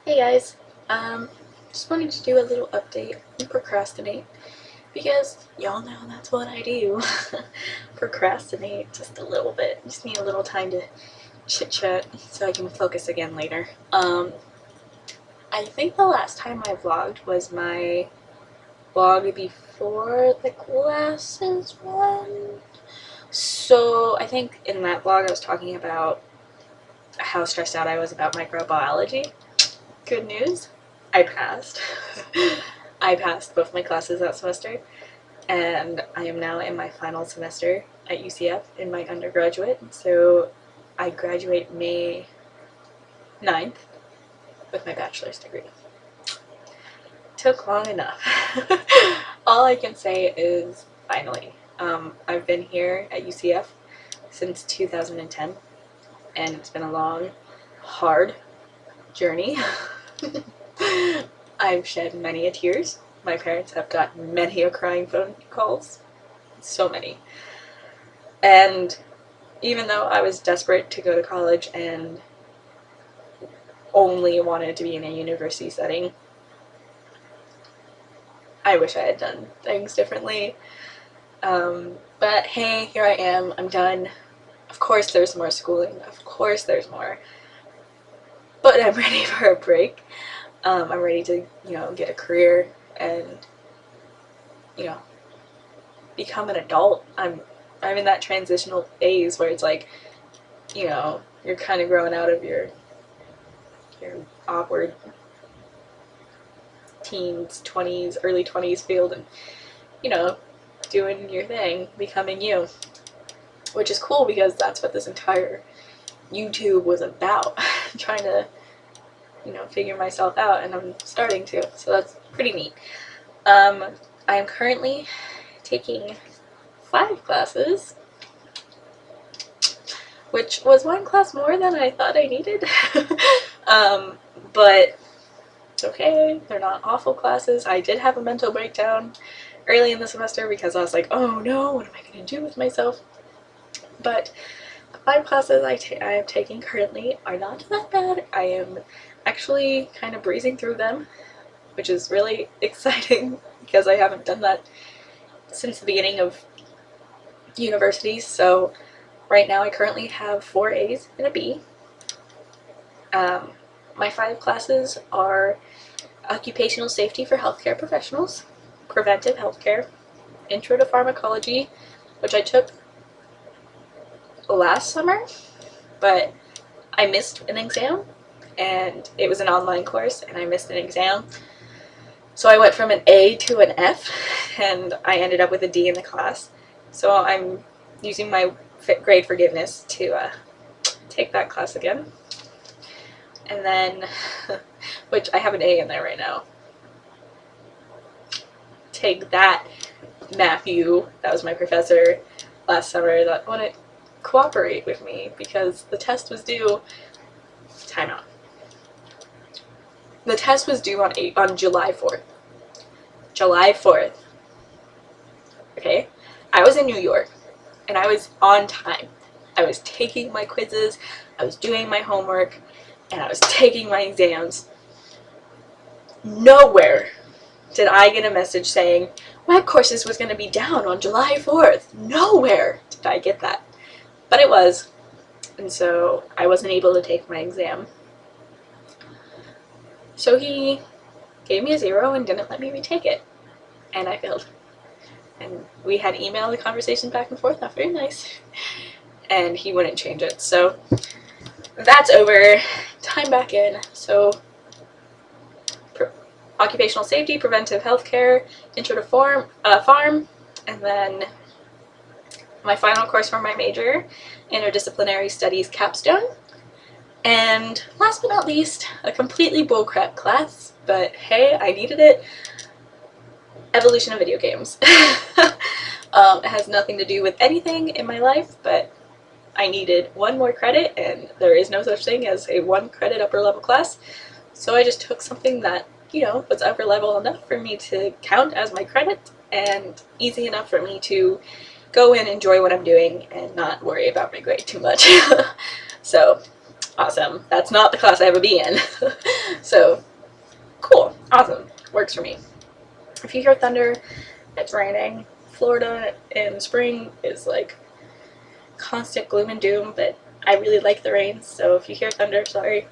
Hey guys, just wanted to do a little update and procrastinate because y'all know that's what I do. Procrastinate just a little bit. Just need a little time to chit chat so I can focus again later. I think the last time I vlogged was my vlog before the classes went. So I think in that vlog I was talking about how stressed out I was about microbiology. Good news, I passed. I passed both my classes that semester, and I am now in my final semester at UCF in my undergraduate, so I graduate May 9th with my bachelor's degree. Took long enough. All I can say is finally. I've been here at UCF since 2010, and it's been a long, hard journey. I've shed many a tears. My parents have got many a crying phone calls. So many. And even though I was desperate to go to college and only wanted to be in a university setting, I wish I had done things differently. But hey, here I am. I'm done. Of course there's more schooling. Of course there's more. But I'm ready for a break. I'm ready to, get a career and, become an adult. I'm in that transitional phase where it's like, you're kind of growing out of your awkward teens, 20s, early 20s field and, doing your thing, becoming you. Which is cool because that's what this entire YouTube was about. Trying to figure myself out, and I'm starting to, so that's pretty neat. I am currently taking 5 classes, which was 1 class more than I thought I needed. But it's okay, they're not awful classes. I did have a mental breakdown early in the semester because I was like, oh no, what am I going to do with myself? But the 5 classes I am taking currently are not that bad. I am actually kind of breezing through them, which is really exciting because I haven't done that since the beginning of university. So right now I currently have 4 A's and a B. My 5 classes are occupational safety for healthcare professionals, preventive healthcare, intro to pharmacology, which I took last summer, but I missed an exam, and it was an online course and I missed an exam, so I went from an A to an F, and I ended up with a D in the class. So I'm using my grade forgiveness to take that class again, and then which I have an A in there right now. Take that, Matthew. That was my professor last summer that wanted to cooperate with me because the test was due. Time out. The test was due on July 4th. July 4th. Okay? I was in New York, and I was on time. I was taking my quizzes, I was doing my homework, and I was taking my exams. Nowhere did I get a message saying web courses was going to be down on July 4th. Nowhere did I get that. But it was, and so I wasn't able to take my exam. So he gave me a 0 and didn't let me retake it, and I failed. And we had emailed the conversation back and forth, not very nice, and he wouldn't change it. So that's over. Time back in. So occupational safety, preventive healthcare, intro to farm, and then my final course for my major, interdisciplinary studies capstone. And last but not least, a completely bullcrap class, but hey, I needed it. Evolution of video games. It has nothing to do with anything in my life, but I needed 1 more credit, and there is no such thing as a 1 credit upper level class. So I just took something that, was upper level enough for me to count as my credit, and easy enough for me to go and enjoy what I'm doing and not worry about my grade too much. So awesome. That's not the class I have a B in. So cool, awesome, works for me. If you hear thunder, it's raining. Florida in spring is like constant gloom and doom, but I really like the rain, so if you hear thunder, sorry.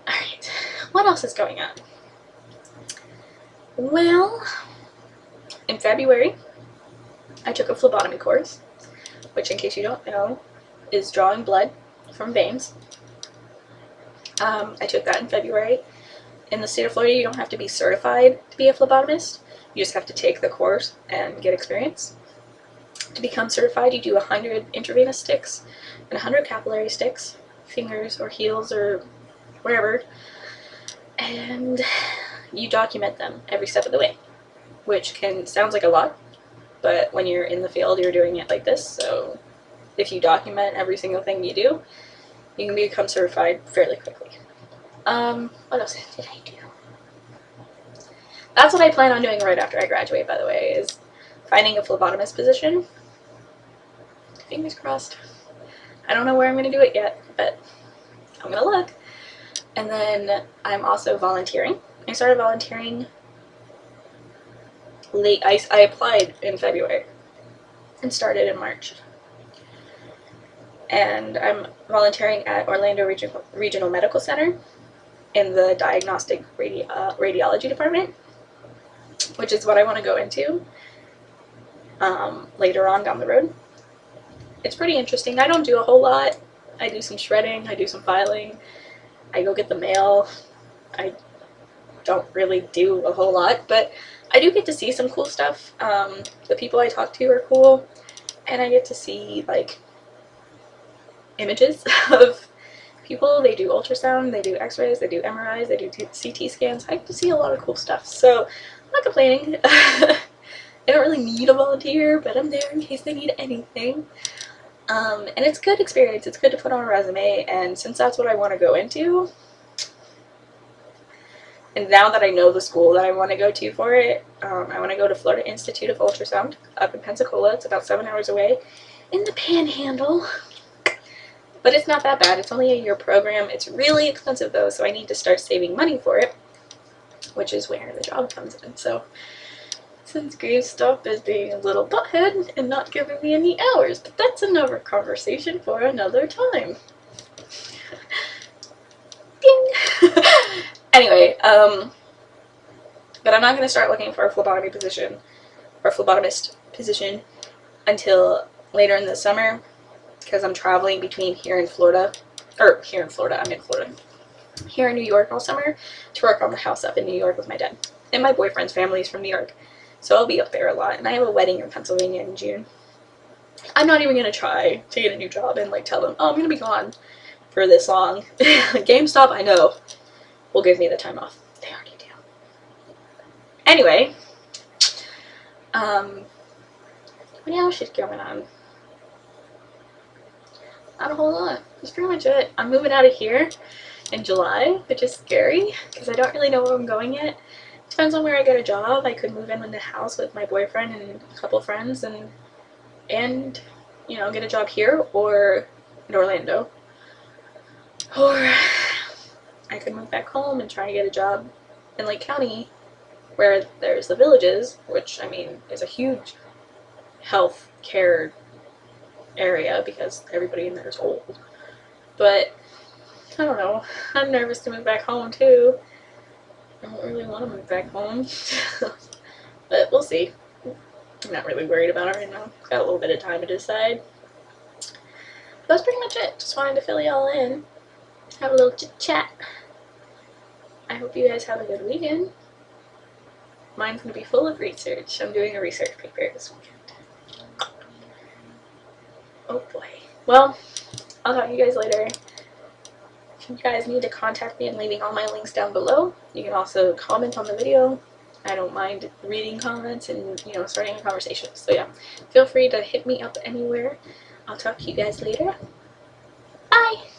Alright, what else is going on? Well, in February, I took a phlebotomy course, which, in case you don't know, is drawing blood from veins. I took that in February. In the state of Florida, you don't have to be certified to be a phlebotomist. You just have to take the course and get experience. To become certified, you do 100 intravenous sticks and 100 capillary sticks, fingers or heels or wherever, and you document them every step of the way, which sounds like a lot, but when you're in the field, you're doing it like this. So if you document every single thing you do, you can become certified fairly quickly. What else did I do? That's what I plan on doing right after I graduate, by the way, is finding a phlebotomist position. Fingers crossed. I don't know where I'm going to do it yet, but I'm going to look. And then I'm also volunteering. I started volunteering late. I applied in February and started in March. And I'm volunteering at Orlando Regional Medical Center in the diagnostic radiology department, which is what I want to go into later on down the road. It's pretty interesting. I don't do a whole lot. I do some shredding, I do some filing, I go get the mail. I don't really do a whole lot, but I do get to see some cool stuff. The people I talk to are cool, and I get to see like images of people. They do ultrasound, they do x-rays, they do MRIs, they do CT scans. I get to see a lot of cool stuff, so I'm not complaining. I don't really need a volunteer, but I'm there in case they need anything. And it's good experience. It's good to put on a resume, and since that's what I want to go into, and now that I know the school that I want to go to for it, I want to go to Florida Institute of Ultrasound up in Pensacola. It's about 7 hours away in the Panhandle. But it's not that bad. It's only a year program. It's really expensive though, so I need to start saving money for it, which is where the job comes in. So since GameStop is being a little butthead and not giving me any hours, but that's another conversation for another time. Ding! Anyway, but I'm not going to start looking for a phlebotomy position or phlebotomist position until later in the summer, because I'm traveling between here in Florida, I'm in Florida, here in New York all summer to work on the house up in New York with my dad. And my boyfriend's family is from New York, so I'll be up there a lot. And I have a wedding in Pennsylvania in June. I'm not even going to try to get a new job and like tell them, oh, I'm going to be gone for this long. GameStop, I know, will give me the time off. They already do. Anyway, what else is going on? Not a whole lot. That's pretty much it. I'm moving out of here in July, which is scary because I don't really know where I'm going yet. Depends on where I get a job. I could move in the house with my boyfriend and a couple friends and you know, get a job here or in Orlando. Or I could move back home and try to get a job in Lake County where there's the Villages, which I mean is a huge health care area because everybody in there is old. But I don't know. I'm nervous to move back home too. I don't really want to move back home. But we'll see. I'm not really worried about it right now. Got a little bit of time to decide. That's pretty much it. Just wanted to fill y'all in. Have a little chit chat. I hope you guys have a good weekend. Mine's going to be full of research. I'm doing a research paper this weekend. Oh boy. Well, I'll talk to you guys later. If you guys need to contact me, I'm leaving all my links down below. You can also comment on the video. I don't mind reading comments and, you know, starting a conversation. So yeah, feel free to hit me up anywhere. I'll talk to you guys later. Bye!